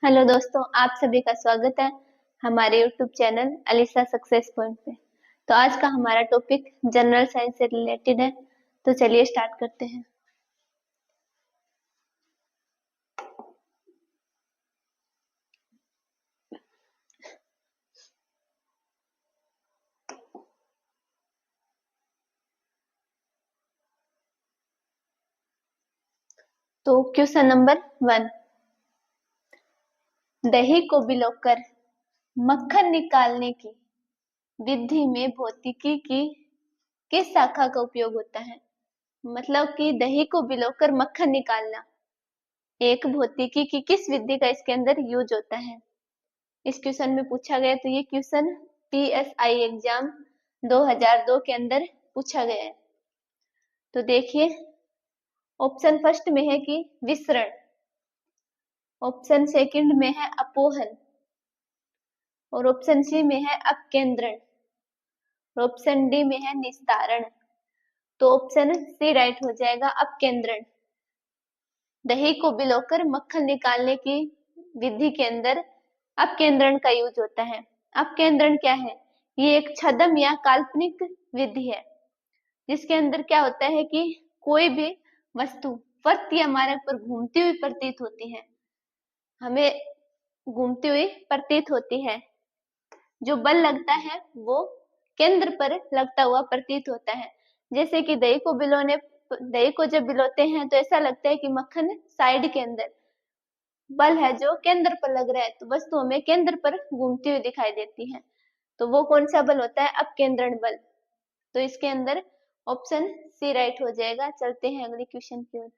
Hello दोस्तों, आप सभी का स्वागत है हमारे YouTube channel Alisa success point पे। तो आज का हमारा टॉपिक जनरल साइंस से रिलेटेड है। तो चलिए स्टार्ट करते हैं। तो क्वेश्चन नंबर 1, दही को भिगोकर मक्खन निकालने की विधि में भौतिकी की किस शाखा का उपयोग होता है? मतलब कि दही को भिगोकर मक्खन निकालना एक भौतिकी की किस विधि का इसके अंदर यूज होता है, इस क्वेश्चन में पूछा गया। तो ये क्वेश्चन PSI एग्जाम 2002 के अंदर पूछा गया है। तो देखिए, ऑप्शन फर्स्ट में है कि विसरण, ऑप्शन सेकंड में है अपोहन, और ऑप्शन सी में है अपकेंद्रण, और ऑप्शन डी में है निस्तारण। तो ऑप्शन सी राइट हो जाएगा, अपकेंद्रण। दही को भिगोकर मक्खन निकालने की विधि के अंदर अपकेंद्रण का यूज होता है। अपकेंद्रण क्या है? ये एक छद्म या काल्पनिक विधि है जिसके अंदर क्या होता है कि कोई भी वस्तु फर्श या मार्ग पर घूमती हुई प्रतीत होती है, हमें घूमती हुई प्रतीत होती है। जो बल लगता है वो केंद्र पर लगता हुआ प्रतीत होता है। जैसे कि दही को जब भिगोते हैं तो ऐसा लगता है कि मक्खन साइड के अंदर बल है जो केंद्र पर लग रहा है, तो वस्तु हमें केंद्र पर घूमती हुई दिखाई देती है। तो वो कौन सा बल होता है? अपकेंद्रण बल। तो इसके अंदर ऑप्शन सी राइट हो जाएगा। चलते हैं अगले क्वेश्चन की ओर।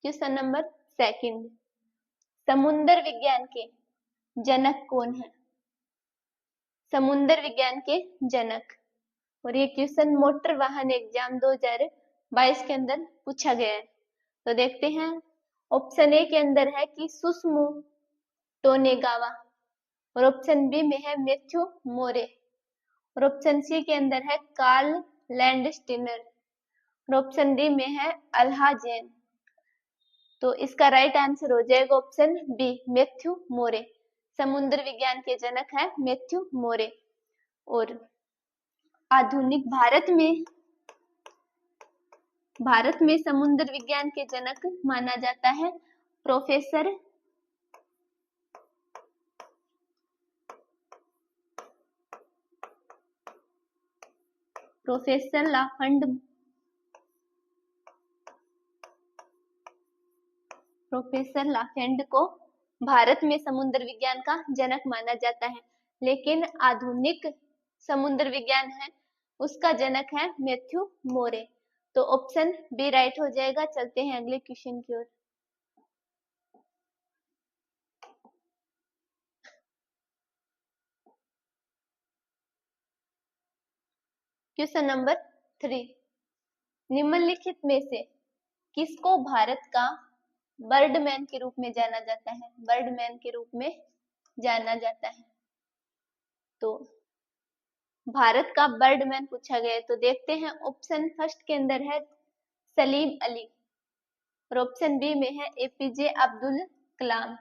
क्वेश्चन नंबर सेकंड, समुद्र विज्ञान के जनक कौन है? समुद्र विज्ञान के जनक, और ये क्वेश्चन मोटर वाहन एग्जाम 2022 के अंदर पूछा गया है। तो देखते हैं, ऑप्शन ए के अंदर है कि सुसमु टोनेगावा, और ऑप्शन बी में है मैथ्यू मोरे, और ऑप्शन सी के अंदर है कार्ल लैंडस्टीनर, और ऑप्शन डी में है अल्हा जैन। तो इसका राइट आंसर हो जाएगा ऑप्शन बी, मैथ्यू मोरे। समुद्र विज्ञान के जनक है मैथ्यू मोरे। और आधुनिक भारत में समुद्र विज्ञान के जनक माना जाता है प्रोफेसर लाफंड, प्रोफेसर लाफेंड को भारत में समुद्र विज्ञान का जनक माना जाता है, लेकिन आधुनिक समुद्र विज्ञान है उसका जनक है मैथ्यू मोरे। तो ऑप्शन बी राइट हो जाएगा। चलते हैं अगले क्वेश्चन की ओर। क्वेश्चन नंबर 3, निम्नलिखित में से किसको भारत का बर्डमैन के रूप में जाना जाता है? बर्डमैन के रूप में जाना जाता है। तो भारत का बर्डमैन पूछा गया है। तो देखते हैं, ऑप्शन फर्स्ट के अंदर है सलीम अली, और ऑप्शन बी में है APJ अब्दुल कलाम,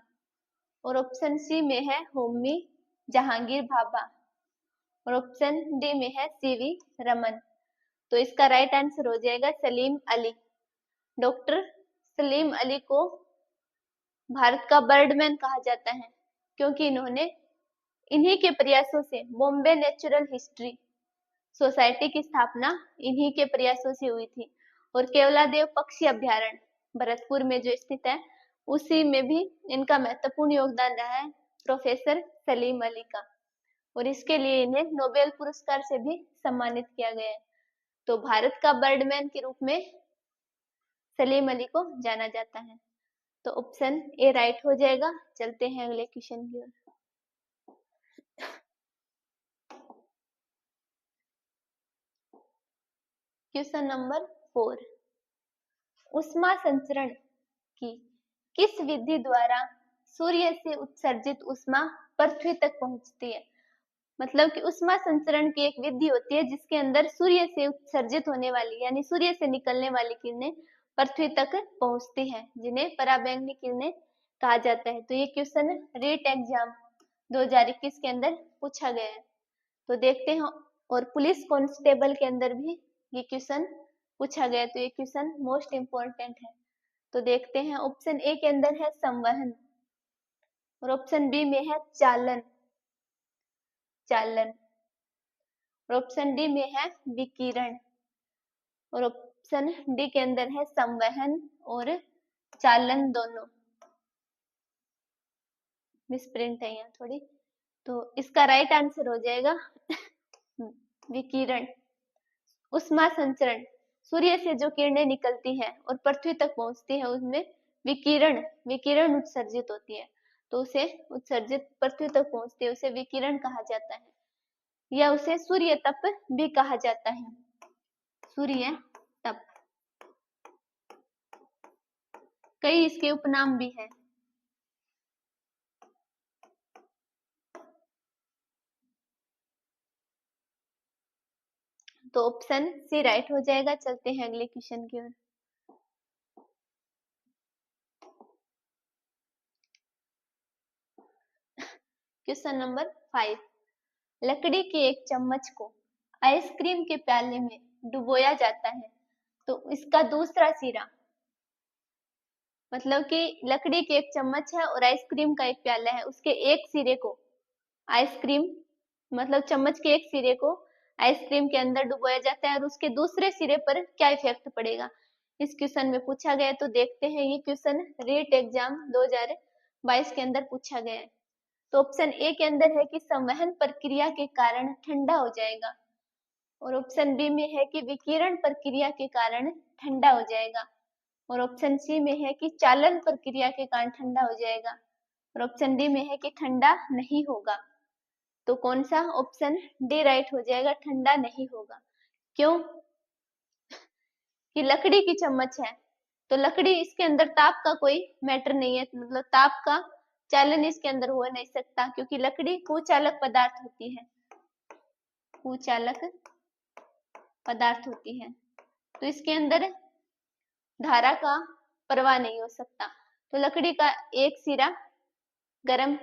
और ऑप्शन सी में है होमी जहांगीर भाभा, और ऑप्शन डी में है CV रमन। तो इसका राइट आंसर हो जाएगा सलीम अली। डॉक्टर सलीम अली को भारत का बर्डमैन कहा जाता है क्योंकि इन्हीं के प्रयासों से बॉम्बे नेचुरल हिस्ट्री सोसाइटी की स्थापना इन्हीं के प्रयासों से हुई थी। और केवलादेव पक्षी अभ्यारण्य भरतपुर में जो स्थित है, उसी में भी इनका महत्वपूर्ण योगदान रहा है प्रोफेसर सलीम अली का, और इसके लिए इन्हें नोबेल पुरस्कार से भी सम्मानित किया गया है। तो भारत का बर्डमैन के रूप में सलीम अली को जाना जाता है। तो ऑप्शन ए राइट हो जाएगा। चलते हैं अगले क्वेश्चन की ओर। क्वेश्चन नंबर 4 उष्मा संचरण की किस विधि द्वारा सूर्य से उत्सर्जित उष्मा पृथ्वी तक पहुंचती है। मतलब कि उष्मा संचरण की एक विधि होती है जिसके अंदर सूर्य से उत्सर्जित होने वाली यानी सूर्य से निकलने वाली किरणें पृथ्वी तक पहुंचती है, जिन्हें पराबैंगनी किरणें कहा जाता है। तो ये क्वेश्चन रीट एग्जाम 2021 के अंदर पूछा गया है, तो देखते हैं। और पुलिस कांस्टेबल के अंदर भी ये क्वेश्चन पूछा गया, तो ये क्वेश्चन मोस्ट इम्पोर्टेंट है। तो देखते हैं, ऑप्शन ए के अंदर है संवहन और ऑप्शन बी में है चालन और ऑप्शन डी में है विकिरण और ऑप्शन डी के अंदर है संवहन और चालन दोनों। मिसप्रिंट है यहाँ थोड़ी, तो इसका राइट आंसर हो जाएगा विकिरण। उष्मा संचरण, सूर्य से जो किरणें निकलती है और पृथ्वी तक पहुंचती है उसमें विकिरण उत्सर्जित होती है, तो उसे उत्सर्जित पृथ्वी तक पहुंचती है उसे विकिरण कहा जाता है, या उसे सूर्य तप भी कहा जाता है। सूर्य तप, कई इसके उपनाम भी हैं। तो ऑप्शन सी राइट हो जाएगा। चलते हैं अगले क्वेश्चन की ओर। क्वेश्चन नंबर 5, लकड़ी के एक चम्मच को आइसक्रीम के प्याले में डुबोया जाता है, तो इसका दूसरा सिरा, मतलब कि लकड़ी की एक चम्मच है और आइसक्रीम का एक प्याला है, उसके एक सिरे को आइसक्रीम, मतलब चम्मच के एक सिरे को आइसक्रीम के अंदर डुबोया जाता है और उसके दूसरे सिरे पर क्या इफेक्ट पड़ेगा, इस क्वेश्चन में पूछा गया है। तो देखते हैं, ये क्वेश्चन रीट एग्जाम 2022 के अंदर पूछा गया है। तो ऑप्शन ए के अंदर है कि संवहन प्रक्रिया के कारण ठंडा हो जाएगा और ऑप्शन बी में है कि विकिरण प्रक्रिया के कारण ठंडा हो जाएगा और ऑप्शन सी में है कि चालन प्रक्रिया के कारण ठंडा हो जाएगा और ऑप्शन डी में है कि ठंडा नहीं होगा। तो कौन सा ऑप्शन डी राइट हो जाएगा, ठंडा नहीं होगा। क्यों? कि लकड़ी की चम्मच है, तो लकड़ी, इसके अंदर ताप का कोई मैटर नहीं है, मतलब ताप का चालन इसके अंदर हो नहीं सकता, क्योंकि लकड़ी कुचालक पदार्थ होती है, कुचालक पदार्थ होती है, तो इसके अंदर धारा का प्रवाह नहीं हो सकता। तो लकड़ी का एक सिरा गरम,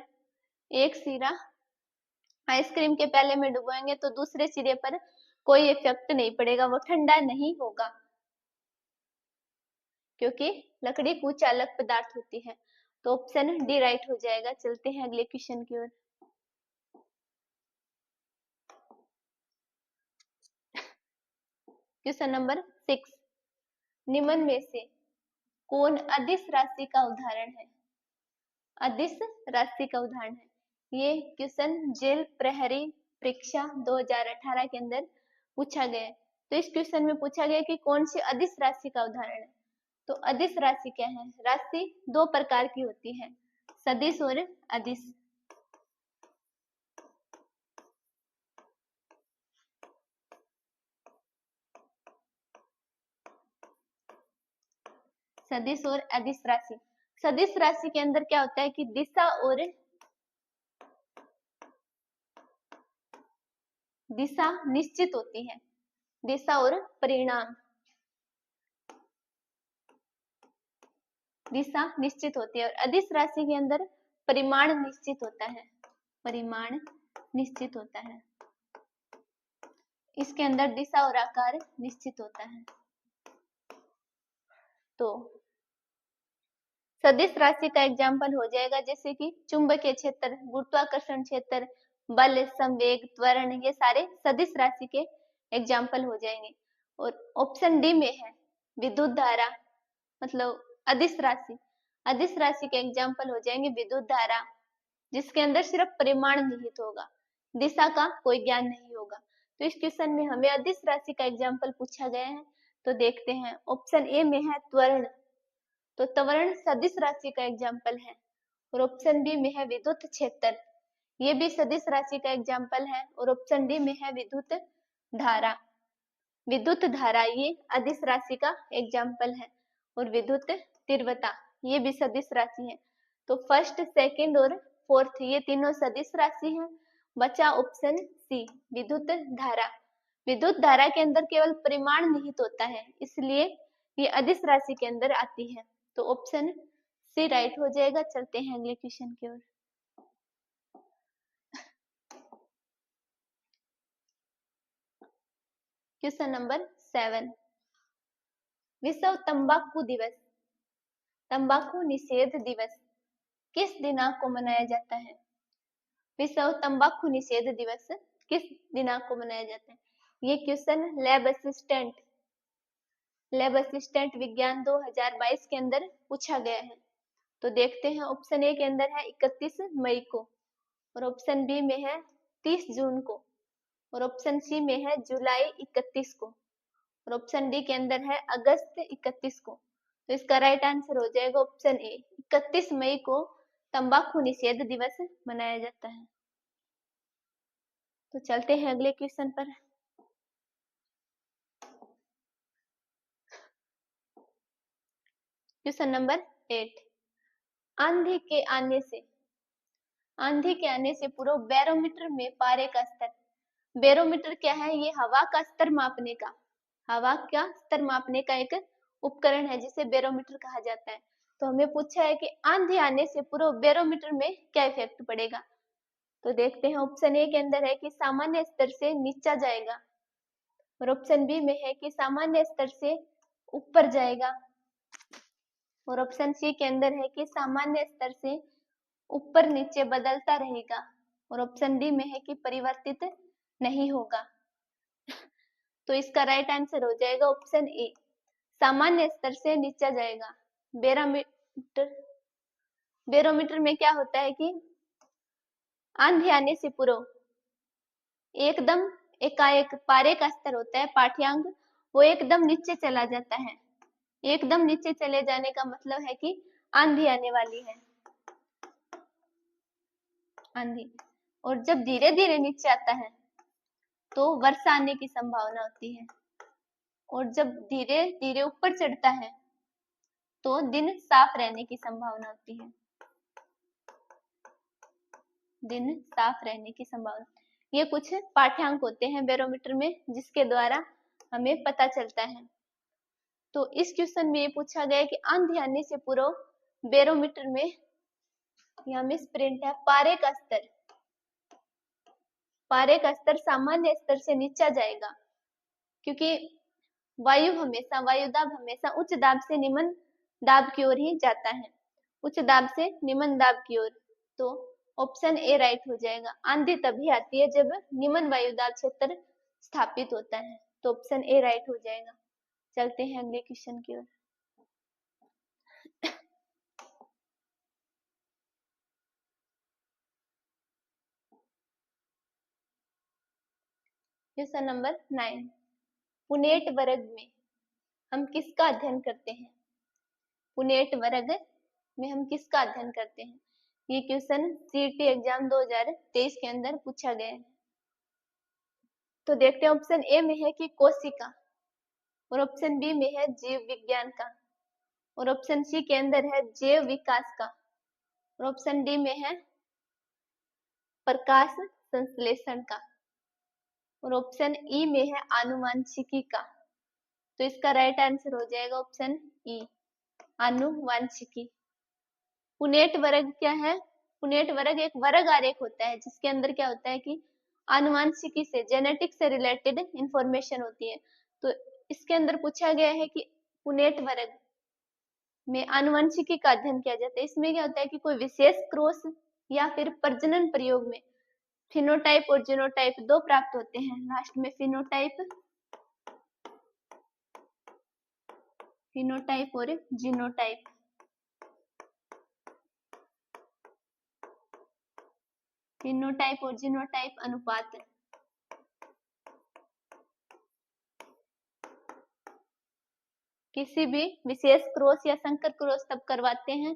एक सिरा आइसक्रीम के प्याले में डुबोएंगे तो दूसरे सिरे पर कोई इफेक्ट नहीं पड़ेगा, वो ठंडा नहीं होगा, क्योंकि लकड़ी कुचालक पदार्थ होती है। तो ऑप्शन डी राइट हो जाएगा। चलते हैं अगले क्वेश्चन की ओर। क्वेश्चन नंबर 6, निम्न में से कौन अदिश राशि का उदाहरण है? अदिश राशि का उदाहरण है, ये क्वेश्चन जेल प्रहरी परीक्षा 2018 के अंदर पूछा गया है। तो इस क्वेश्चन में पूछा गया कि कौन सी अदिश राशि का उदाहरण है। तो अदिश राशि क्या है? राशि दो प्रकार की होती है, सदिश और अदिश। सदिश और अदिश राशि, सदिश राशि के अंदर क्या होता है कि दिशा निश्चित होती है, दिशा और परिणाम, दिशा निश्चित होती है। और अदिश राशि के अंदर परिमाण निश्चित होता है, परिमाण निश्चित होता है, इसके अंदर दिशा और आकार निश्चित होता है। तो सदिश राशि का एग्जाम्पल हो जाएगा जैसे कि चुंबकीय क्षेत्र, गुरुत्वाकर्षण क्षेत्र, बल, संवेग, त्वरण, ये सारे सदिश राशि के एग्जाम्पल हो जाएंगे। और ऑप्शन डी में है विद्युत धारा, मतलब अदिश राशि, अदिश राशि के एग्जाम्पल हो जाएंगे विद्युत धारा, जिसके अंदर सिर्फ परिमाण निहित होगा, दिशा का कोई ज्ञान नहीं होगा। तो इस क्वेश्चन में हमें अदिश राशि का एग्जाम्पल पूछा गया है। तो देखते हैं, ऑप्शन ए में है त्वरण, तो त्वरण सदिश राशि का एग्जाम्पल है। और ऑप्शन बी में है विद्युत क्षेत्र, ये भी सदिश राशि का एग्जाम्पल है। और ऑप्शन डी में है विद्युत धारा, विद्युत धारा ये अदिश राशि का एग्जाम्पल है, और विद्युत तीव्रता ये भी सदिश राशि है। तो फर्स्ट, सेकंड और फोर्थ ये तीनों सदिश राशि हैं। बचा ऑप्शन सी, विद्युत धारा। विद्युत धारा के अंदर केवल परिमाण निहित होता है, इसलिए ये अदिश राशि के अंदर आती है। तो ऑप्शन सी राइट हो जाएगा। चलते हैं अगले क्वेश्चन की ओर। क्वेश्चन नंबर 7, विश्व तंबाकू दिवस, तंबाकू निषेध दिवस किस दिनांक को मनाया जाता है? विश्व तंबाकू निषेध दिवस किस दिनांक को मनाया जाता है? ये क्वेश्चन लैब असिस्टेंट विज्ञान 2022 के अंदर पूछा गया है। तो देखते हैं, ऑप्शन ए के अंदर है 31 मई को, और ऑप्शन बी में है 30 जून को, और ऑप्शन सी में है जुलाई 31 को, और ऑप्शन डी के अंदर है अगस्त 31 को। तो इसका राइट आंसर हो जाएगा ऑप्शन ए, 31 मई को तंबाकू निषेध दिवस मनाया जाता है। तो चलते हैं अगले क्वेश्चन पर। क्वेश्चन नंबर 8, आंधी के आने से पूर्व बैरोमीटर में पारे का स्तर। बैरोमीटर क्या है? ये हवा का स्तर मापने का, हवा का स्तर मापने का एक उपकरण है जिसे बैरोमीटर कहा जाता है। तो हमें पूछा है कि आंधी आने से पूर्व बैरोमीटर में क्या इफेक्ट पड़ेगा। तो देखते हैं, ऑप्शन ए के अंदर है कि सामान्य स्तर से नीचा जाएगा, और ऑप्शन बी में है कि सामान्य स्तर से ऊपर जाएगा, और ऑप्शन सी के अंदर है कि सामान्य स्तर से ऊपर नीचे बदलता रहेगा, और ऑप्शन डी में है कि परिवर्तित नहीं होगा। तो इसका राइट आंसर हो जाएगा ऑप्शन ए, सामान्य स्तर से नीचा जाएगा। बैरोमीटर में क्या होता है कि आंधी आने से पूर्व एकदम एकाएक पारे का स्तर होता है, पाठ्यांक, वो एकदम नीचे चला जाता है। एकदम नीचे चले जाने का मतलब है कि आंधी आने वाली है, आंधी। और जब धीरे धीरे नीचे आता है तो वर्षा आने की संभावना होती है, और जब धीरे धीरे ऊपर चढ़ता है तो दिन साफ रहने की संभावना होती है, दिन साफ रहने की संभावना। ये कुछ पाठ्यांक होते हैं बैरोमीटर में जिसके द्वारा हमें पता चलता है। तो इस क्वेश्चन में ये पूछा गया है कि आंधी आने से पूर्व बैरोमीटर में, यहाँ में प्रिंट है, पारे का स्तर सामान्य स्तर से नीचा जाएगा, क्योंकि वायु दाब हमेशा उच्च दाब से निम्न दाब की ओर ही जाता है, उच्च दाब से निम्न दाब की ओर। तो ऑप्शन ए राइट हो जाएगा। आंधी तभी आती है जब निम्न वायुदाब क्षेत्र स्थापित होता है, तो ऑप्शन ए राइट हो जाएगा। चलते हैं अगले क्वेश्चन की ओर। क्वेश्चन नंबर 9, पुनेट वर्ग में हम किसका अध्ययन करते हैं? पुनेट वर्ग में हम किसका अध्ययन करते हैं? ये क्वेश्चन सीईटी एग्जाम 2023 के अंदर पूछा गया है। तो देखते हैं, ऑप्शन ए में है कि कोशिका, और ऑप्शन बी में है जीव विज्ञान का, और ऑप्शन सी के अंदर है जैव विकास का, और ऑप्शन डी में है प्रकाश संश्लेषण का, और ऑप्शन ई में है आनुवांशिकी का। तो इसका राइट आंसर हो जाएगा ऑप्शन ई, आनुवांशिकी। पुनेट वर्ग क्या है? पुनेट वर्ग एक वर्ग आरेख होता है जिसके अंदर क्या होता है कि आनुवांशिकी से, जेनेटिक से रिलेटेड इंफॉर्मेशन होती है। तो इसके अंदर पूछा गया है कि पुनेट वर्ग में आनुवंशिकी का अध्ययन किया जाता है। इसमें क्या होता है कि कोई विशेष क्रॉस या फिर प्रजनन प्रयोग में फिनोटाइप और जीनोटाइप दो प्राप्त होते हैं। लास्ट में फिनोटाइप और जीनोटाइप। फिनोटाइप और जीनोटाइप अनुपात किसी भी विशेष क्रॉस या संकर क्रॉस तब करवाते हैं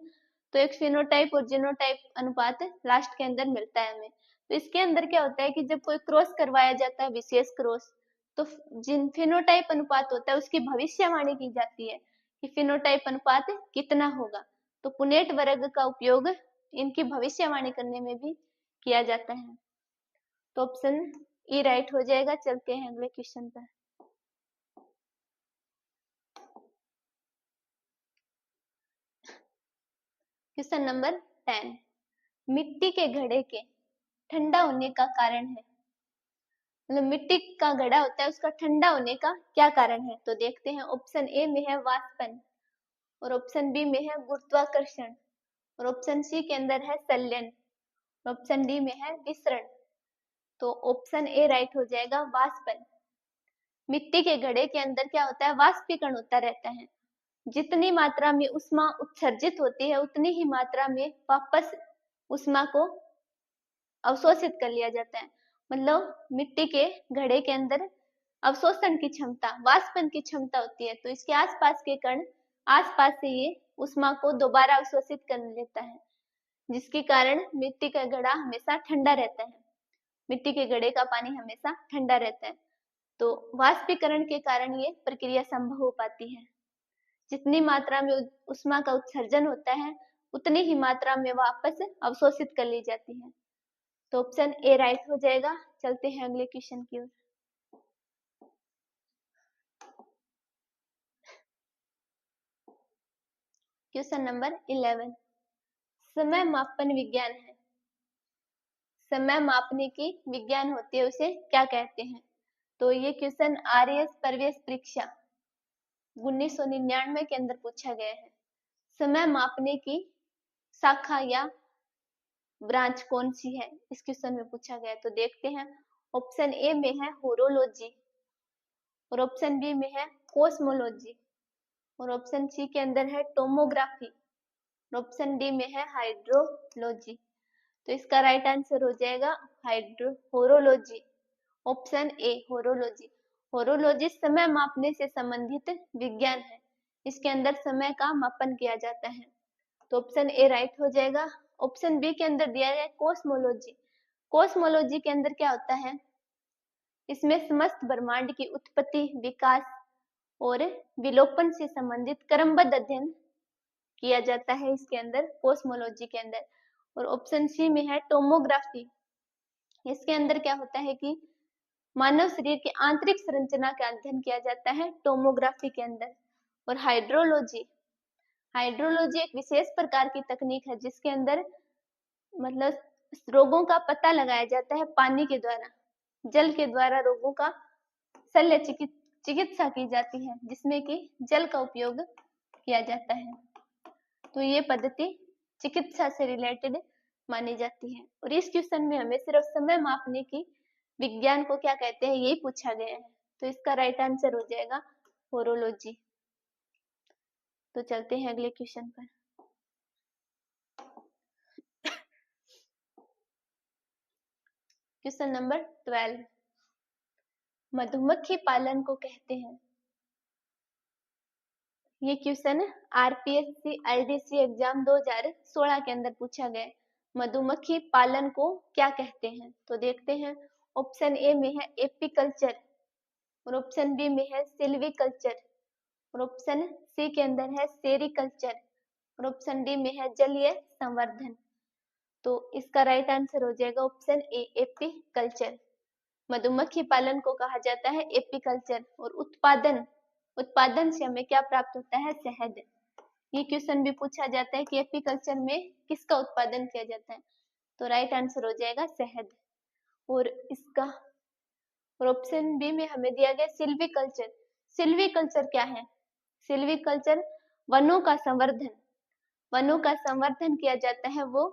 तो एक फिनोटाइप और जीनोटाइप अनुपात लास्ट के अंदर मिलता है हमें। तो इसके अंदर क्या होता है कि जब कोई क्रॉस करवाया जाता है, विशेष क्रॉस, तो जिन फिनोटाइप अनुपात होता है उसकी भविष्यवाणी की जाती है कि फिनोटाइप अनुपात कितना होगा। तो पुनेट वर्ग का उपयोग इनकी भविष्यवाणी करने में भी किया जाता है। तो ऑप्शन ई राइट हो जाएगा। चलते हैं अगले क्वेश्चन पर। क्वेश्चन नंबर 10, मिट्टी के घड़े के ठंडा होने का कारण है। मतलब मिट्टी का घड़ा होता है उसका ठंडा होने का क्या कारण है। तो देखते हैं। ऑप्शन ए में है वाष्पन, और ऑप्शन बी में है गुरुत्वाकर्षण, और ऑप्शन सी के अंदर है संलयन, ऑप्शन डी में है विसरण। तो ऑप्शन ए राइट हो जाएगा, वाष्पन। मिट्टी के घड़े के अंदर क्या होता है, वाष्पीकरण होता रहता है। जितनी मात्रा में उष्मा उत्सर्जित होती है उतनी ही मात्रा में वापस उष्मा को अवशोषित कर लिया जाता है। मतलब मिट्टी के घड़े के अंदर अवशोषण की क्षमता, वाष्पन की क्षमता होती है। तो इसके आसपास के कण आसपास से ये उष्मा को दोबारा अवशोषित कर लेता है, जिसके कारण मिट्टी का घड़ा हमेशा ठंडा रहता है। मिट्टी के घड़े का पानी हमेशा ठंडा रहता है। तो वाष्पीकरण के कारण ये प्रक्रिया संभव हो पाती है। जितनी मात्रा में उष्मा का उत्सर्जन होता है उतनी ही मात्रा में वापस अवशोषित कर ली जाती है। तो ऑप्शन ए राइट हो जाएगा। चलते हैं अगले क्वेश्चन की ओर। क्वेश्चन नंबर 11, समय मापन विज्ञान है। समय मापने की विज्ञान होती है, उसे क्या कहते हैं। तो ये क्वेश्चन आरएएस प्रवेश परीक्षा 1999 के अंदर पूछा गया है। समय मापने की शाखा या ब्रांच कौन सी है, इस क्वेश्चन में पूछा गया। तो देखते हैं। ऑप्शन ए में है होरोलॉजी, और ऑप्शन बी में है कोस्मोलॉजी, और ऑप्शन सी के अंदर है टोमोग्राफी, और ऑप्शन डी में है हाइड्रोलॉजी। तो इसका राइट आंसर हो जाएगा horology. Option A horology. Horology समय मापने से संबंधित विज्ञान है। इसके अंदर समय का मापन किया जाता है। तो ऑप्शन ए राइट हो जाएगा। ऑप्शन बी के अंदर दिया है कोस्मोलॉजी। कोस्मोलॉजी के अंदर क्या होता है, इसमें समस्त ब्रह्मांड की उत्पत्ति, विकास और विलोपन से संबंधित क्रमबद्ध अध्ययन किया जाता है इसके अंदर, कोस्मोलॉजी के अंदर। और ऑप्शन सी में है टोमोग्राफी। इसके अंदर क्या होता है कि मानव शरीर की आंतरिक संरचना का अध्ययन किया जाता है टोमोग्राफी के अंदर। और हाइड्रोलॉजी, हाइड्रोलॉजी एक विशेष प्रकार की तकनीक है जिसके अंदर मतलब रोगों का पता लगाया जाता है पानी के द्वारा, जल के द्वारा रोगों का शल्य चिकित्सा की जाती है, जिसमें कि जल का उपयोग किया जाता है। तो ये पद्धति चिकित्सा से रिलेटेड मानी जाती है। और इस क्वेश्चन में हमें सिर्फ समय मापने की विज्ञान को क्या कहते हैं यही पूछा गया है। तो इसका राइट आंसर हो जाएगा होरोलॉजी। तो चलते हैं अगले क्वेश्चन पर। क्वेश्चन नंबर 12, मधुमक्खी पालन को कहते हैं। ये क्वेश्चन आरपीएससी आईडीसी एग्जाम 2016 के अंदर पूछा गया। मधुमक्खी पालन को क्या कहते हैं। तो देखते हैं। ऑप्शन ए में है एपीकल्चर, और ऑप्शन बी में है सिल्वीकल्चर, और ऑप्शन सी के अंदर है सेरीकल्चर, और ऑप्शन डी में है जलीय संवर्धन। तो इसका राइट आंसर हो जाएगा ऑप्शन ए एपीकल्चर। मधुमक्खी पालन को कहा जाता है एपीकल्चर। और उत्पादन से हमें क्या प्राप्त होता है, शहद। ये क्वेश्चन भी पूछा जाता है कि एपीकल्चर में किसका उत्पादन किया जाता है। तो राइट आंसर हो जाएगा शहद। और इसका और ऑप्शन बी में हमें दिया गया सिल्वीकल्चर। सिल्वीकल्चर क्या है, सिल्वीकल्चर वनों का संवर्धन, वनों का संवर्धन किया जाता है, वो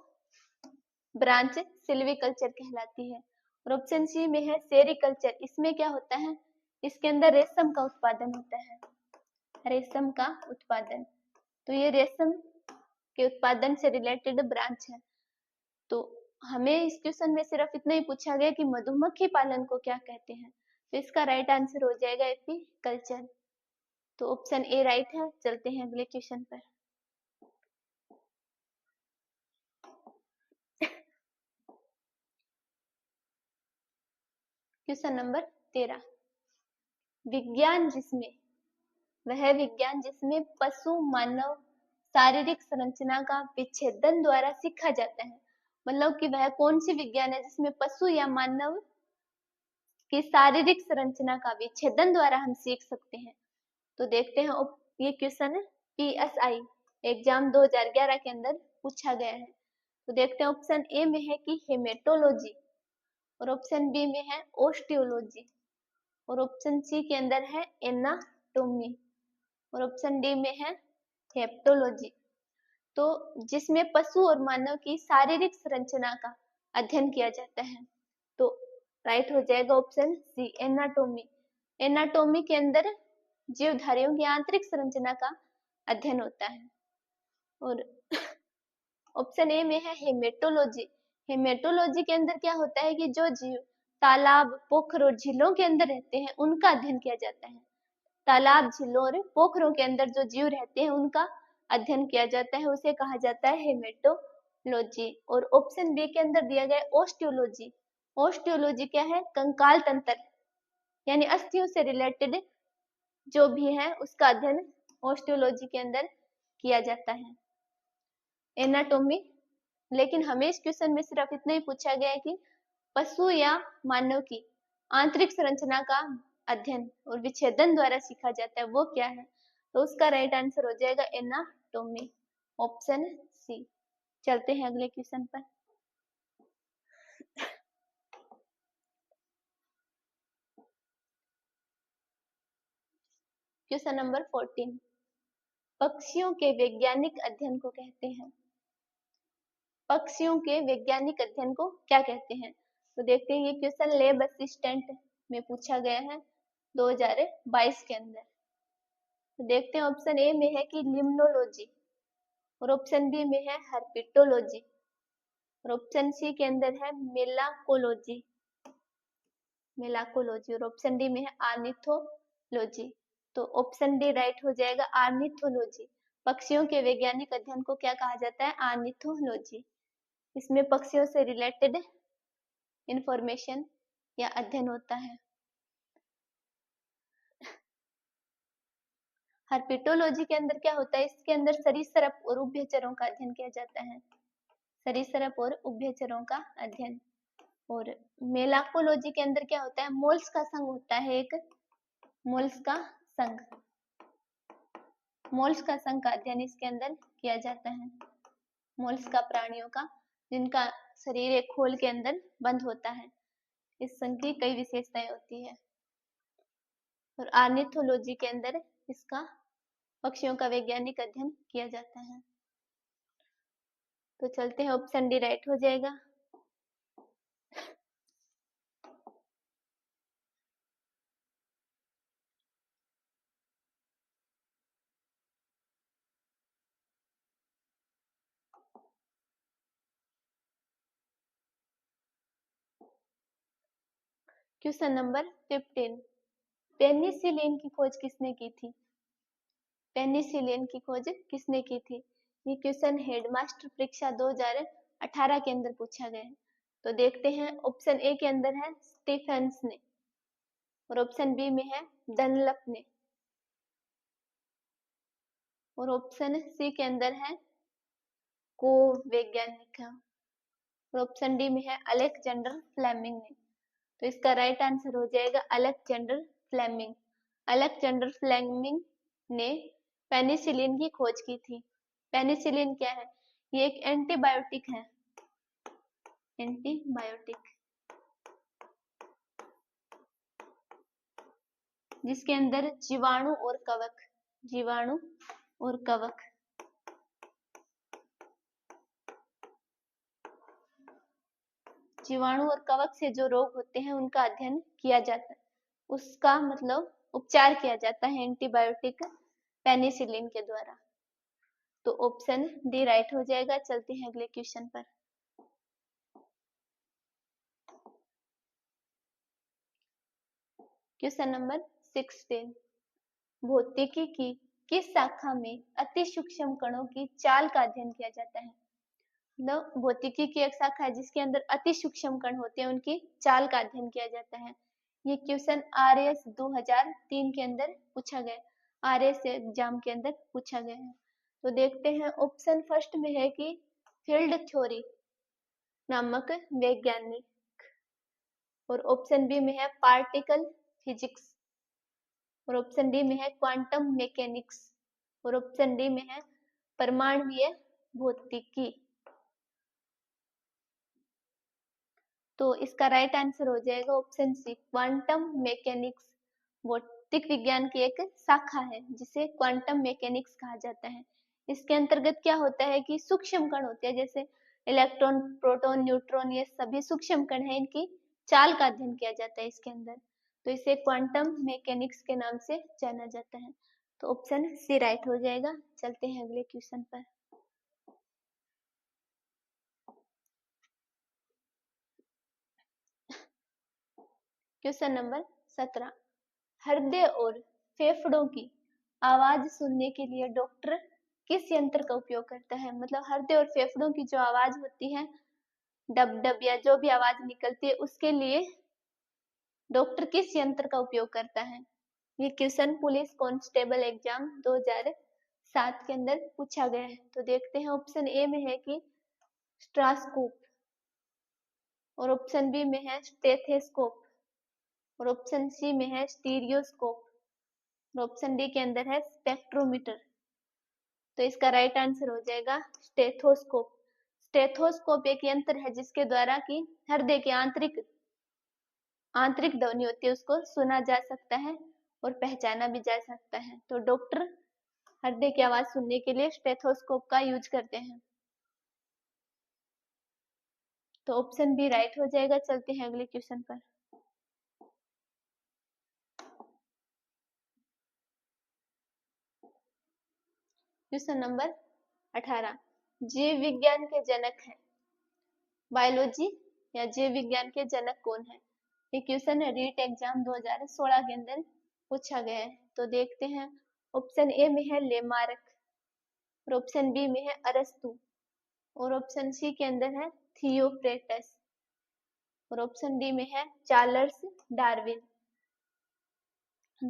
ब्रांच सिल्वीकल्चर कहलाती है। और ऑप्शन सी में है सेरीकल्चर। इसमें क्या होता है, इसके अंदर रेशम का उत्पादन होता है, रेशम का उत्पादन। तो ये रेशम के उत्पादन से रिलेटेड ब्रांच है। तो हमें इस क्वेश्चन में सिर्फ इतना ही पूछा गया कि मधुमक्खी पालन को क्या कहते हैं। तो इसका राइट आंसर हो जाएगा एपीकल्चर। तो ऑप्शन ए राइट है। चलते हैं अगले क्वेश्चन पर। क्वेश्चन नंबर 13, विज्ञान जिसमें पशु मानव शारीरिक संरचना का विच्छेदन द्वारा सीखा जाता है। मतलब कि वह कौन सी विज्ञान है जिसमें पशु या मानव की शारीरिक संरचना का विच्छेदन द्वारा हम सीख सकते हैं। तो देखते हैं ये क्वेश्चन PSI एग्जाम 2011 के अंदर पूछा गया है। तो देखते हैं ऑप्शन ए में है कि हेमेटोलॉजी, और ऑप्शन बी में है ओस्टियोलॉजी, और ऑप्शन सी के अंदर है एनाटोमी, और ऑप्शन डी में है हेप्टोलॉजी। तो जिसमें पशु और मानव की शारीरिक संरचना का अध्ययन किया जाता है, तो राइट हो जाएगा ऑप्शन सी एनाटोमी। एनाटोमी के अंदर जीवधारियों की आंतरिक संरचना का अध्ययन होता है। और ऑप्शन ए में है हेमेटोलॉजी। हेमेटोलॉजी के अंदर क्या होता है कि जो जीव तालाब, पोखर और झीलों के अंदर रहते हैं उनका अध्ययन किया जाता है। तालाब, झीलों और पोखरों के अंदर जो जीव रहते हैं उनका अध्ययन किया जाता है, उसे कहा जाता है हेमेटोलॉजी। और ऑप्शन बी के अंदर दिया गया ओस्टियोलॉजी। ओस्टियोलॉजी क्या है? कंकाल तंत्र यानी अस्थियों से रिलेटेड जो भी है उसका अध्ययन ओस्टियोलॉजी के अंदर किया जाता है। एनाटोमी, लेकिन हमें इस क्वेश्चन में सिर्फ इतना ही पूछा गया है कि पशु या मानव की आंतरिक संरचना का अध्ययन और विच्छेदन द्वारा सीखा जाता है, वो क्या है? तो उसका राइट आंसर हो जाएगा एनाटोमी, ऑप्शन सी। चलते हैं अगले क्वेश्चन पर। क्वेश्चन नंबर 14, पक्षियों के वैज्ञानिक अध्ययन को कहते हैं। पक्षियों के वैज्ञानिक अध्ययन को क्या कहते हैं? तो देखते हैं, ये क्वेश्चन लैब असिस्टेंट में पूछा गया है 2022 के अंदर। तो देखते हैं, ऑप्शन ए में है कि लिम्नोलॉजी, और ऑप्शन बी में है हर्पिटोलॉजी, और ऑप्शन सी के अंदर है मेलाकोलॉजी, और ऑप्शन डी में है आर्निथोलॉजी। तो ऑप्शन डी राइट हो जाएगा आर्निथोलॉजी। पक्षियों के वैज्ञानिक अध्ययन को क्या कहा जाता है? आर्निथोलॉजी। इसमें पक्षियों से रिलेटेड इंफॉर्मेशन या अध्ययन होता है। हर्पिटोलॉजी के अंदर क्या होता है? इसके अंदर सरीसृप और उभयचरों का अध्ययन किया जाता है, सरीसृप और उभयचरों का अध्ययन। और मेलाकोलॉजी के अंदर क्या होता है? मोल्स का संघ होता है, एक मोल्स का संघ, मोल्स का संघ का अध्ययन इसके अंदर किया जाता है। मोल्स का प्राणियों का, जिनका शरीर एक खोल के अंदर बंद होता है, इस संघ की कई विशेषताएं होती है। और आर्निथोलॉजी के अंदर इसका पक्षियों का वैज्ञानिक अध्ययन किया जाता है। तो चलते हैं, ऑप्शन डी राइट हो जाएगा। क्वेश्चन नंबर 15, पेनिसिलिन की खोज किसने की थी? पेनिसिलिन की खोज किसने की थी? ये क्वेश्चन हेडमास्टर परीक्षा 2018 के अंदर पूछा गया है। तो देखते हैं, ऑप्शन ए के अंदर है स्टीफेंस ने, और ऑप्शन बी में है डनलप ने, और ऑप्शन सी के अंदर है को वैज्ञानिक, और ऑप्शन डी में है अलेक्जेंडर फ्लेमिंग ने। तो इसका राइट आंसर हो जाएगा अलेक्जेंडर फ्लेमिंग। अलेक्जेंडर फ्लेमिंग ने पेनिसिलिन की खोज की थी। पेनिसिलिन क्या है? ये एक एंटीबायोटिक है, एंटीबायोटिक, जिसके अंदर जीवाणु और कवक, जीवाणु और कवक, जीवाणु और कवक से जो रोग होते हैं उनका अध्ययन किया जाता है, उसका मतलब उपचार किया जाता है एंटीबायोटिक पेनिसिलिन के द्वारा। तो ऑप्शन डी राइट हो जाएगा। चलते हैं अगले क्वेश्चन पर। क्वेश्चन नंबर 16, भौतिकी की किस शाखा में अति सूक्ष्म कणों की चाल का अध्ययन किया जाता है? मतलब भौतिकी की एक शाखा है जिसके अंदर अति सूक्ष्म कण होते हैं, उनकी चाल का अध्ययन किया जाता है। ये क्वेश्चन RS 2003 के अंदर पूछा गया, RS एग्जाम के अंदर पूछा गया है। तो देखते हैं, ऑप्शन फर्स्ट में है कि फील्ड थ्योरी नामक वैज्ञानिक, और ऑप्शन बी में है पार्टिकल फिजिक्स, और ऑप्शन डी में है क्वांटम मैकेनिक्स, और ऑप्शन डी में है परमाणुीय भौतिकी। तो इसका राइट आंसर हो जाएगा ऑप्शन सी, क्वांटम मैकेनिक्स। भौतिक विज्ञान की एक शाखा है जिसे क्वांटम मैकेनिक्स कहा जाता है। इसके अंतर्गत क्या होता है कि सूक्ष्म कण होते हैं, जैसे इलेक्ट्रॉन, प्रोटॉन, न्यूट्रॉन, ये सभी सूक्ष्म कण हैं, इनकी चाल का अध्ययन किया जाता है इसके अंदर। तो इसे क्वांटम मैकेनिक्स के नाम से जाना जाता है। तो ऑप्शन सी राइट हो जाएगा। चलते हैं अगले क्वेश्चन पर। क्वेश्चन नंबर 17, हृदय और फेफड़ों की आवाज सुनने के लिए डॉक्टर किस यंत्र का उपयोग करता है? मतलब हृदय और फेफड़ों की जो आवाज होती है, डब डब या जो भी आवाज निकलती है, उसके लिए डॉक्टर किस यंत्र का उपयोग करता है? ये क्वेश्चन पुलिस कांस्टेबल एग्जाम 2007 के अंदर पूछा गया है। तो देखते हैं, ऑप्शन ए में है कि स्ट्रास्कोप, और ऑप्शन बी में है स्टेथेस्कोप, और ऑप्शन सी में है स्टीरियोस्कोप, और ऑप्शन डी के अंदर है स्पेक्ट्रोमीटर। तो इसका राइट आंसर हो जाएगा स्टेथोस्कोप। स्टेथोस्कोप एक यंत्र है जिसके द्वारा कि हृदय की आंतरिक ध्वनि होती है, उसको सुना जा सकता है और पहचाना भी जा सकता है। तो डॉक्टर हृदय की आवाज सुनने के लिए स्टेथोस्कोप का यूज करते हैं। तो ऑप्शन बी राइट हो जाएगा। चलते हैं अगले क्वेश्चन पर। क्वेश्चन नंबर 18, जीव विज्ञान के जनक है, बायोलॉजी या जीव विज्ञान के जनक कौन है? ये क्वेश्चन है रीट एग्जाम 2016 के अंदर पूछा गया है। तो देखते हैं, ऑप्शन ए में है लेमार्क, और ऑप्शन बी में है अरस्तु, और ऑप्शन सी के अंदर है थियोफ्रेटस, और ऑप्शन डी में है चार्ल्स डार्विन।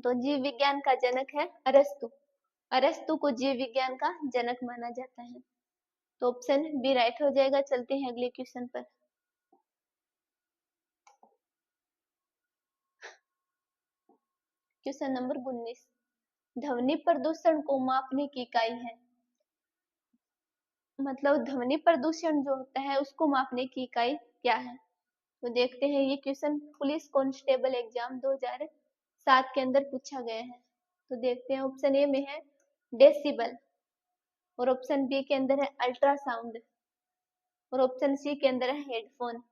तो जीव विज्ञान का जनक है अरस्तु। अरस्तु को जीव विज्ञान का जनक माना जाता है। तो ऑप्शन बी राइट हो जाएगा। चलते हैं अगले क्वेश्चन पर। क्वेश्चन नंबर 19, ध्वनि प्रदूषण को मापने की इकाई है। मतलब ध्वनि प्रदूषण जो होता है उसको मापने की इकाई क्या है? तो देखते हैं, ये क्वेश्चन पुलिस कांस्टेबल एग्जाम 2007 के अंदर पूछा गया है। तो देखते हैं, ऑप्शन ए में है डेसिबल, और ऑप्शन बी के अंदर है अल्ट्रासाउंड, और ऑप्शन सी के अंदर है हेडफोन,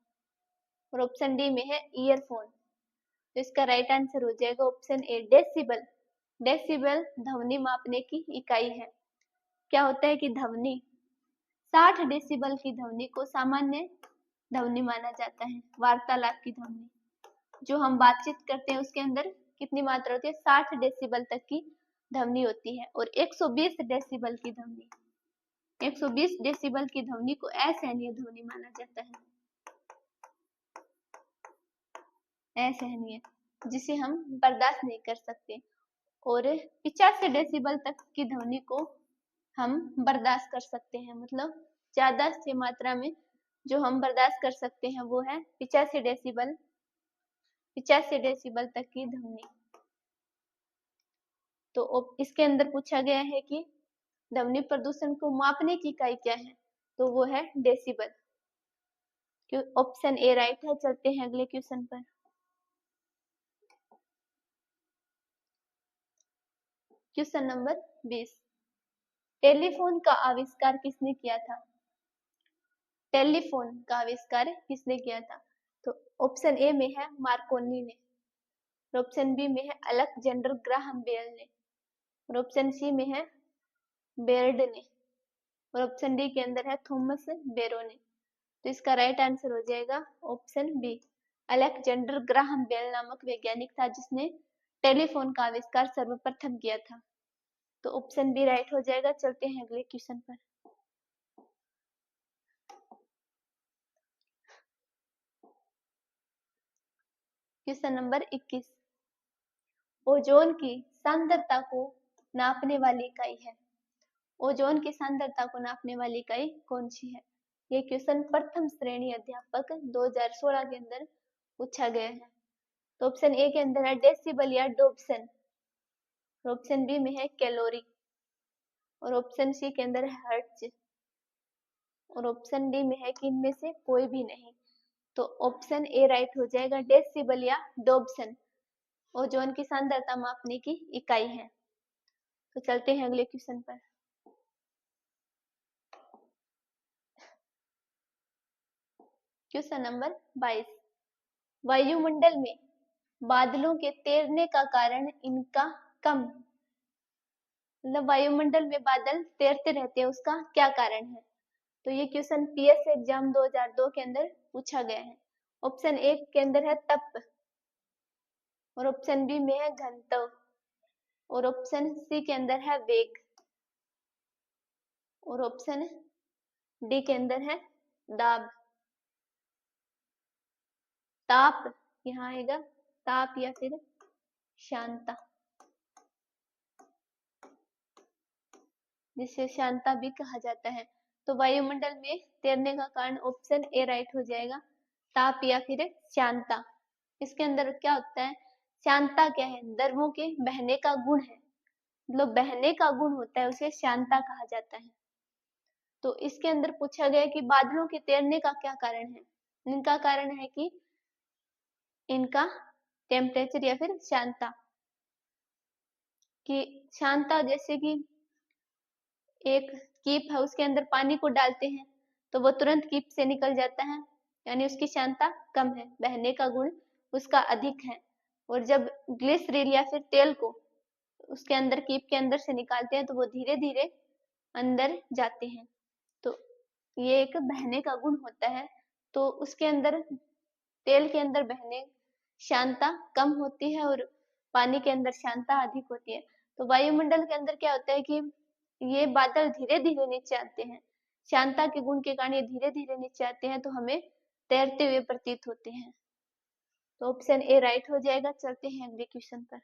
और ऑप्शन डी में है ईयरफोन। तो इसका राइट आंसर हो जाएगा ऑप्शन ए डेसिबल। डेसिबल ध्वनि मापने की इकाई है। क्या होता है कि ध्वनि 60 डेसिबल की ध्वनि को सामान्य ध्वनि माना जाता है। वार्तालाप की ध्वनि, जो हम बातचीत करते हैं उसके अंदर कितनी मात्रा होती है? 60 डेसिबल तक की ध्वनि होती है। और 120 डेसिबल की ध्वनि, 120 डेसिबल की ध्वनि को असहनीय ध्वनि माना जाता है। असहनीय, जिसे हम बर्दाश्त नहीं कर सकते। और 85 डेसिबल तक की ध्वनि को हम बर्दाश्त कर सकते हैं। मतलब ज्यादा से मात्रा में जो हम बर्दाश्त कर सकते हैं वो है 85 डेसिबल, 85 डेसिबल तक की ध्वनि। तो इसके अंदर पूछा गया है कि ध्वनि प्रदूषण को मापने की इकाई क्या है? तो वो है डेसिबल। ऑप्शन ए राइट है। चलते हैं अगले क्वेश्चन पर। क्वेश्चन नंबर 20, टेलीफोन का आविष्कार किसने किया था? टेलीफोन का आविष्कार किसने किया था? तो ऑप्शन ए में है मार्कोनी ने, और ऑप्शन बी में है अलेक्जेंडर ग्राहम बेल ने, और ऑप्शन सी में है बेर्ड ने, और ऑप्शन डी के अंदर है थॉमस बेरो ने। तो इसका राइट आंसर हो जाएगा option B, Alexander Graham Bell नामक वैज्ञानिक था जिसने टेलीफोन का आविष्कार सर्वप्रथम किया था। तो ऑप्शन बी राइट हो जाएगा। चलते हैं अगले क्वेश्चन पर। क्वेश्चन नंबर 21, ओजोन की सांद्रता को नापने वाली इकाई है। ओजोन की सांद्रता को नापने वाली इकाई कौन सी है? ये क्वेश्चन प्रथम श्रेणी अध्यापक 2016 के अंदर पूछा गया है। तो ऑप्शन ए के अंदर है डेसिबल या डोप्सन, ऑप्शन बी में है कैलोरी, और ऑप्शन सी के अंदर है हर्ट्ज, और ऑप्शन डी में है कि इनमें से कोई भी नहीं। तो ऑप्शन ए राइट हो जाएगा, डेसिबल या डोप्सन ओजोन की सांद्रता मापने की इकाई है। तो चलते हैं अगले क्वेश्चन पर। क्वेश्चन नंबर 22, वायुमंडल में बादलों के तैरने का कारण इनका कम, मतलब वायुमंडल में बादल तैरते रहते हैं उसका क्या कारण है? तो ये क्वेश्चन पीएस एग्जाम 2002 के अंदर पूछा गया है। ऑप्शन ए के अंदर है तप, और ऑप्शन बी में है घनत्व, और ऑप्शन सी के अंदर है वेग, और ऑप्शन डी के अंदर है दाब। ताप यहाँ आएगा, ताप या फिर शांता, जिसे शांता भी कहा जाता है। तो वायुमंडल में तैरने का कारण ऑप्शन ए राइट हो जाएगा, ताप या फिर शांता। इसके अंदर क्या होता है, शांता क्या है, द्रवों के बहने का गुण है, मतलब बहने का गुण होता है, उसे शांता कहा जाता है। तो इसके अंदर पूछा गया कि बादलों के तैरने का क्या कारण है? इनका कारण है कि इनका टेम्परेचर या फिर शांता, कि शांता जैसे कि एक कीप है, उसके अंदर पानी को डालते हैं तो वो तुरंत कीप से निकल जाता है, यानी उसकी शांता कम है, बहने का गुण उसका अधिक है। और जब ग्लिसरीन या फिर तेल को उसके अंदर कीप के अंदर से निकालते हैं तो वो धीरे धीरे अंदर जाते हैं, तो ये एक बहने का गुण होता है। तो उसके अंदर तेल के अंदर बहने शांता कम होती है और पानी के अंदर शांता अधिक होती है। तो वायुमंडल के अंदर क्या होता है कि ये बादल धीरे धीरे नीचे आते हैं, शांता के गुण के कारण ये धीरे धीरे नीचे आते हैं, तो हमें तैरते हुए प्रतीत होते हैं। तो ऑप्शन ए राइट हो जाएगा। चलते हैं अगले क्वेश्चन पर।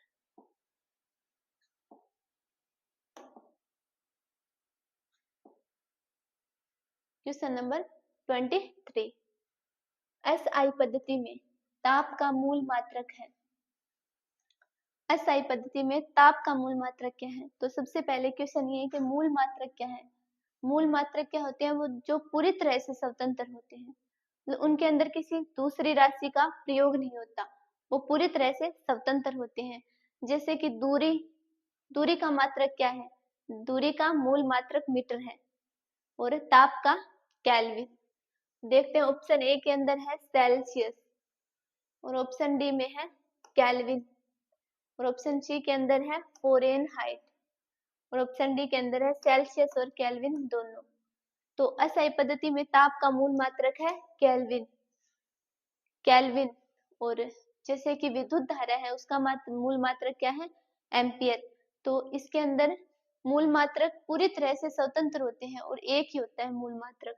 क्वेश्चन नंबर 23, एसआई पद्धति में ताप का मूल मात्रक है। एसआई पद्धति में ताप का मूल मात्रक क्या है? तो सबसे पहले क्वेश्चन ये है कि मूल मात्रक क्या है। मूल मात्रक क्या होते हैं, वो जो पूरी तरह से स्वतंत्र होते हैं, तो उनके अंदर किसी दूसरी राशि का प्रयोग नहीं होता, वो पूरी तरह से स्वतंत्र होते हैं। जैसे कि दूरी, दूरी का मात्रक क्या है? दूरी का मूल मात्रक मीटर है, और ताप का केल्विन। देखते हैं ऑप्शन ए के अंदर है सेल्सियस, और ऑप्शन डी में है केल्विन, और ऑप्शन सी के अंदर है फ़ारेनहाइट, और ऑप्शन डी के अंदर है सेल्सियस और केल्विन दोनों। तो एसआई पद्धति में ताप का मूल मात्रक है केल्विन, केल्विन। और जैसे कि विद्युत धारा है, उसका मूल मात्रक क्या है? एम्पियर। तो इसके अंदर मूल मात्रक पूरी तरह से स्वतंत्र होते हैं और एक ही होता है मूल मात्रक,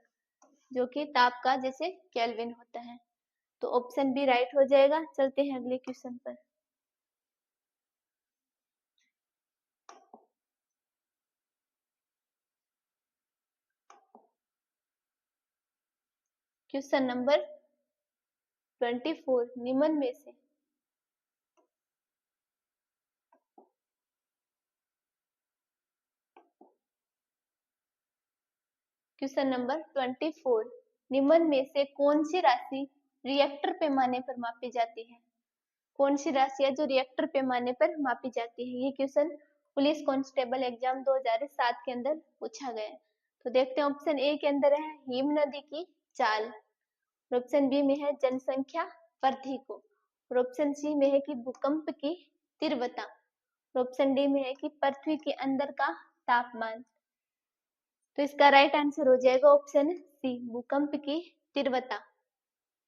जो कि ताप का जैसे केल्विन होता है। तो ऑप्शन बी राइट हो जाएगा। चलते हैं अगले क्वेश्चन पर। क्वेश्चन नंबर 24, निम्न में से क्वेश्चन नंबर 24, निम्न में से कौन सी राशि रिएक्टर पैमाने पर मापी जाती है? कौन सी राशि है जो रिएक्टर पैमाने पर मापी जाती है? ये क्वेश्चन पुलिस कांस्टेबल एग्जाम 2007 के अंदर पूछा गया है। तो देखते हैं ऑप्शन ए के अंदर है हिम नदी की चाल, ऑप्शन बी में है जनसंख्या वृद्धि को, और ऑप्शन सी में है कि भूकंप की तीव्रता, और ऑप्शन डी में है कि पृथ्वी के अंदर का तापमान। तो इसका राइट आंसर हो जाएगा ऑप्शन सी, भूकंप की तीव्रता।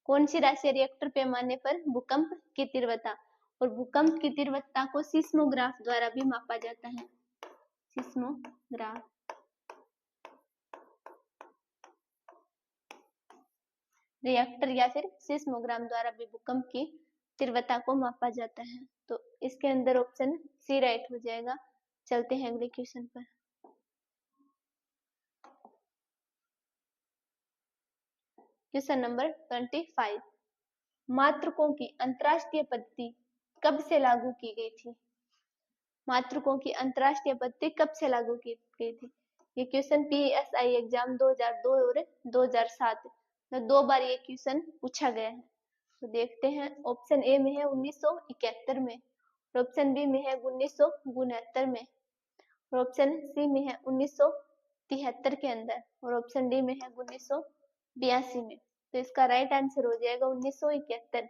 कौन सी राशि रिएक्टर पैमाने पर? भूकंप की तीव्रता। और भूकंप की तीव्रता को सिस्मोग्राफ द्वारा भी मापा जाता है, सिस्मोग्राफ। रिएक्टर या फिर सिस्मोग्राम द्वारा भी भूकंप की तीव्रता को मापा जाता है। तो इसके अंदर ऑप्शन सी राइट हो जाएगा। चलते हैं अगले क्वेश्चन पर। क्वेश्चन नंबर 25, मात्रकों की अंतरराष्ट्रीय पद्धति कब से लागू की गई थी? मात्रकों की अंतरराष्ट्रीय पद्धति कब से लागू की गई थी? ये क्वेश्चन पीएसआई एग्जाम 2002 और 2007 में 2 बार ये क्वेश्चन पूछा गया है। तो देखते हैं, ऑप्शन ए में है 1971 में, और ऑप्शन बी में है 1969 में, और ऑप्शन सी में है 1973 के अंदर, और ऑप्शन डी में है 1982 में। तो इसका राइट आंसर हो जाएगा 1971।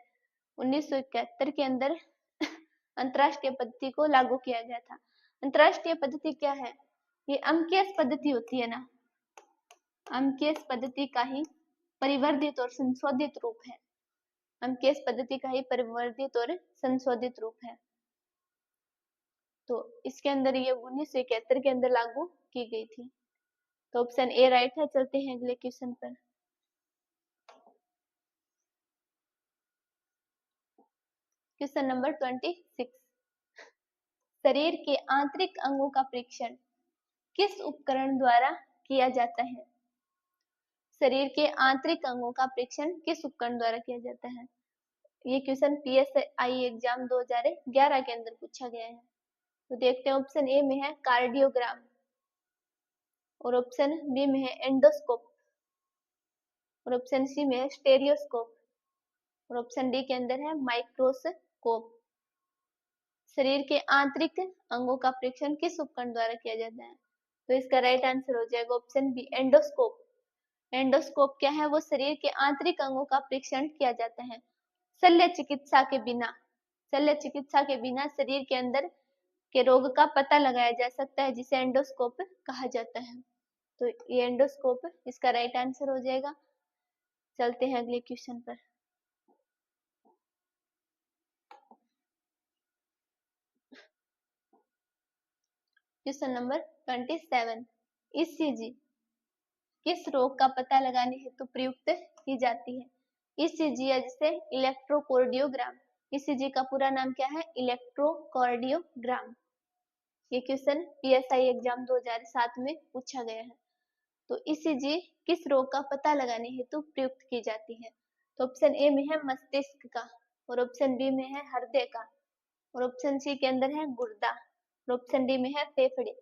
1971 के अंदर अंतरराष्ट्रीय पद्धति को लागू किया गया था। अंतरराष्ट्रीय पद्धति क्या है? ये अंकीय पद्धति होती है ना, अंकीय पद्धति का ही परिवर्धित और संशोधित रूप है। अंकीय पद्धति का ही परिवर्धित और संशोधित रूप है। तो इसके अंदर ये 1971 के अंदर लागू की गई थी। तो ऑप्शन ए राइट है। चलते हैं अगले क्वेश्चन पर। क्वेश्चन नंबर 26, शरीर के आंतरिक अंगों का परीक्षण किस उपकरण द्वारा किया जाता है? शरीर के आंतरिक अंगों का परीक्षण किस उपकरण द्वारा किया जाता है? ये क्वेश्चन पीएसआई एग्जाम 2011 के अंदर पूछा गया है। तो देखते हैं, ऑप्शन ए में है कार्डियोग्राम, और ऑप्शन बी में है एंडोस्कोप, और ऑप्शन सी में है स्टेरियोस्कोप, और ऑप्शन डी के अंदर है माइक्रोस्कोप। शरीर के आंतरिक अंगों का परीक्षण किस उपकरण द्वारा किया जाता है? तो इसका राइट आंसर हो जाएगा ऑप्शन बी एंडोस्कोप। एंडोस्कोप क्या है? वो शरीर के आंतरिक अंगों का परीक्षण किया जाता है शल्य चिकित्सा के बिना। शल्य चिकित्सा के बिना शरीर के अंदर के रोग का पता लगाया जा सकता है, जिसे एंडोस्कोप कहा जाता है। तो ये एंडोस्कोप इसका राइट आंसर हो जाएगा। चलते हैं अगले क्वेश्चन पर। क्वेश्चन नंबर 27, ईसीजी किस रोग का पता लगाने हेतु प्रयुक्त की जाती है? ईसीजी या जिसे इलेक्ट्रोकार्डियोग्राम। ईसीजी का पूरा नाम क्या है? इलेक्ट्रोकार्डियोग्राम। ये क्वेश्चन पीएसआई एग्जाम 2007 में पूछा गया है। तो ईसीजी किस रोग का पता लगाने हेतु प्रयुक्त की जाती है? तो ऑप्शन ए में है मस्तिष्क का, और ऑप्शन बी में है हृदय का, और ऑप्शन सी के अंदर है गुर्दा, और ऑप्शन डी में है फेफड़े।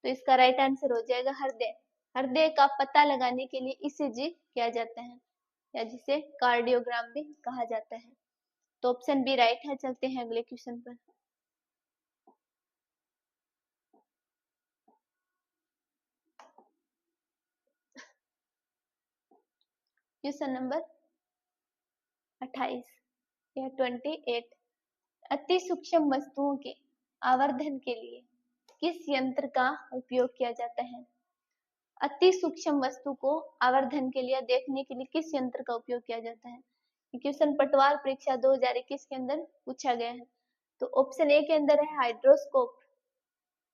तो इसका राइट आंसर हो जाएगा हृदय। हृदय का पता लगाने के लिए ईसीजी किया जाता है, या जिसे कार्डियोग्राम भी कहा जाता है। तो ऑप्शन बी राइट है। चलते हैं अगले क्वेश्चन पर। क्वेश्चन नंबर 28 या 28, अति सूक्ष्म वस्तुओं के आवर्धन के लिए किस यंत्र का उपयोग किया जाता है? अति सूक्ष्म वस्तु को आवर्धन के लिए देखने के लिए किस यंत्र का उपयोग किया जाता है? क्वेश्चन पटवार परीक्षा 2021 के अंदर पूछा गया है। तो ऑप्शन ए के अंदर है हाइड्रोस्कोप,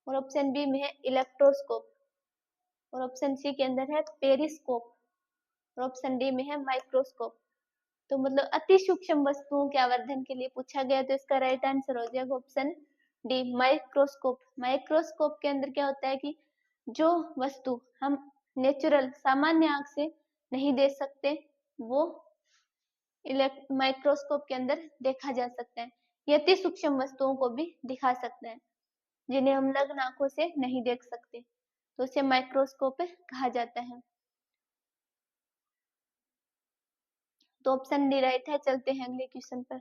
और ऑप्शन बी में है इलेक्ट्रोस्कोप, और ऑप्शन सी के अंदर है पेरिस्कोप, और ऑप्शन डी में है माइक्रोस्कोप। तो मतलब अति सूक्ष्म वस्तुओं के आवर्धन के लिए पूछा गया, तो इसका राइट आंसर हो जाएगा ऑप्शन डी माइक्रोस्कोप। माइक्रोस्कोप के अंदर क्या होता है कि जो वस्तु हम नेचुरल सामान्य आंख से नहीं देख सकते, वो माइक्रोस्कोप के अंदर देखा जा सकता है। ये अति सूक्ष्म वस्तुओं को भी दिखा सकते हैं, जिन्हें हम नग्न आंखों से नहीं देख सकते, तो उसे माइक्रोस्कोप कहा जाता है। तो ऑप्शन डी राइट है। चलते हैं अगले क्वेश्चन पर।